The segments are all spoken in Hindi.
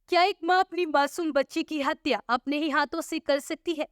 क्या एक माँ अपनी मासूम बच्ची की हत्या अपने ही हाथों से कर सकती है?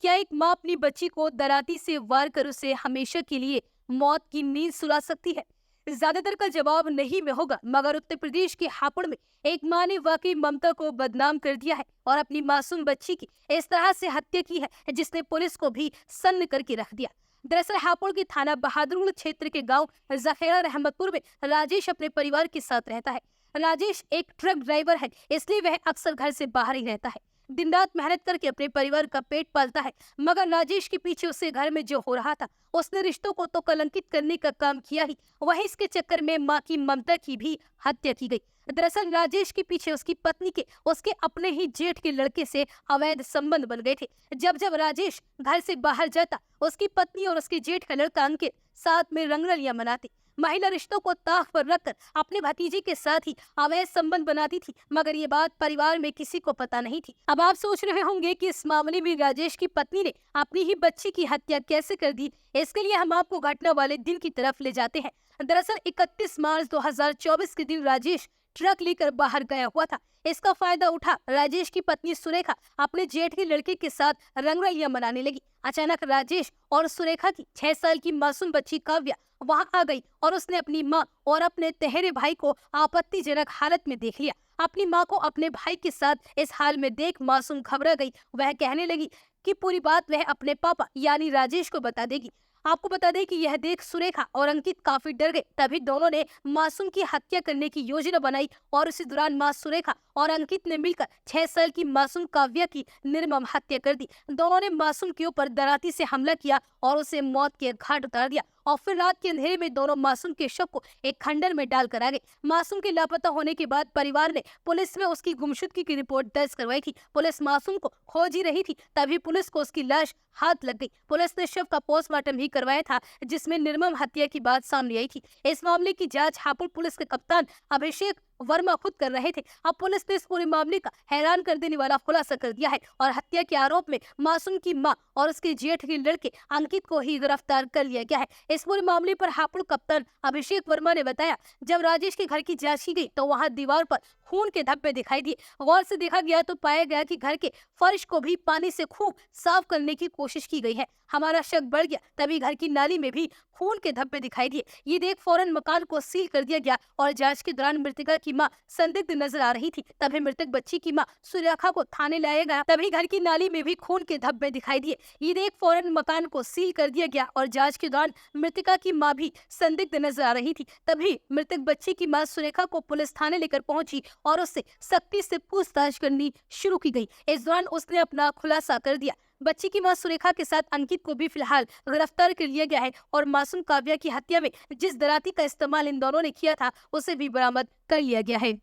क्या एक माँ अपनी बच्ची को दराती से वार कर उसे हमेशा के लिए मौत की नींद सुला सकती है? ज्यादातर का जवाब नहीं में होगा, मगर उत्तर प्रदेश के हापुड़ में एक माँ ने वाकई ममता को बदनाम कर दिया है और अपनी मासूम बच्ची की इस तरह से हत्या की है जिसने पुलिस को भी सन्न करके रख दिया। दरअसल हापुड़ के थाना बहादुर क्षेत्र के गांव जखेड़ा रहमतपुर में राजेश अपने परिवार के साथ रहता है। राजेश एक ट्रक ड्राइवर है, इसलिए वह अक्सर घर से बाहर ही रहता है। दिन रात मेहनत करके अपने परिवार का पेट पालता है, मगर राजेश के पीछे उससे घर में जो हो रहा था, उसने रिश्तों को तो कलंकित करने का काम किया ही, वहीं इसके चक्कर में माँ की ममता की भी हत्या की गई। दरअसल राजेश के पीछे उसकी पत्नी के उसके अपने ही जेठ के लड़के से अवैध संबंध बन गए थे। जब जब राजेश घर से बाहर जाता, उसकी पत्नी और उसके जेठ का लड़का अंकित साथ में रंगरलियां मनाते। महिला रिश्तों को ताक पर रखकर अपने भतीजे के साथ ही अवैध संबंध बनाती थी, मगर ये बात परिवार में किसी को पता नहीं थी। अब आप सोच रहे होंगे कि इस मामले में राजेश की पत्नी ने अपनी ही बच्ची की हत्या कैसे कर दी। इसके लिए हम आपको घटना वाले दिन की तरफ ले जाते हैं। दरअसल 31 मार्च 2024 के दिन राजेश ट्रक लेकर बाहर गया हुआ था। इसका फायदा उठा राजेश की पत्नी सुरेखा अपने जेठ के लड़के के साथ रंगरलियां मनाने लगी। अचानक राजेश और सुरेखा की 6 साल की मासूम बच्ची काव्या वहां आ गई और उसने अपनी मां और अपने तहेरे भाई को आपत्तिजनक हालत में देख लिया। अपनी मां को अपने भाई के साथ इस हाल में देख मासूम घबरा गई। वह कहने लगी कि पूरी बात वह अपने पापा यानी राजेश को बता देगी। आपको बता दें कि यह देख सुरेखा और अंकित काफी डर गए। तभी दोनों ने मासूम की हत्या करने की योजना बनाई और उसी दौरान मां सुरेखा और अंकित ने मिलकर 6 साल की मासूम काव्या की निर्मम हत्या कर दी। दोनों ने मासूम के ऊपर दराती से हमला किया और उसे मौत के घाट उतार दिया और फिर रात के अंधेरे में दोनों मासूम के शव को एक खंडर में डालकर आ गए। मासूम के लापता होने के बाद परिवार ने पुलिस में उसकी गुमशुदगी की रिपोर्ट दर्ज करवाई थी। पुलिस मासूम को खोज ही रही थी, तभी पुलिस को उसकी लाश हाथ लग गई। पुलिस ने शव का पोस्टमार्टम भी करवाया था, जिसमें निर्मम हत्या की बात सामने आई थी। इस मामले की जांच हापुड़ पुलिस के कप्तान अभिषेक वर्मा खुद कर रहे थे। अब पुलिस ने इस पूरे मामले का हैरान कर देने वाला खुलासा कर दिया है और हत्या के आरोप में मासूम की मां और उसके जेठ के लड़के अंकित को ही गिरफ्तार कर लिया गया है। इस पूरे मामले पर हापुड़ कप्तान अभिषेक वर्मा ने बताया, जब राजेश के घर की जांच की गई तो वहां दीवार पर खून के धब्बे दिखाई दिए। गौर से देखा गया तो पाया गया कि घर के फर्श को भी पानी से खूब साफ करने की कोशिश की गई है। हमारा शक बढ़ गया, तभी घर की नाली में भी खून के धब्बे दिखाई दिए। ये देख फौरन मकान को सील कर दिया गया और जांच के दौरान मृतका की मां संदिग्ध नजर आ रही थी। तभी मृतक बच्ची की मां सुरेखा को थाने लाया गया, तभी घर की नाली में भी खून के धब्बे दिखाई दिए। ये देख फौरन मकान को सील कर दिया गया और जांच के दौरान मृतका की मां भी संदिग्ध नजर आ रही थी। तभी मृतक बच्ची की मां सुरेखा को पुलिस थाने लेकर पहुंची और उससे सख्ती से पूछताछ करनी शुरू की गई। इस दौरान उसने अपना खुलासा कर दिया। बच्ची की मां सुरेखा के साथ अंकित को भी फिलहाल गिरफ्तार कर लिया गया है और मासूम काव्या की हत्या में जिस दराती का इस्तेमाल इन दोनों ने किया था, उसे भी बरामद कर लिया गया है।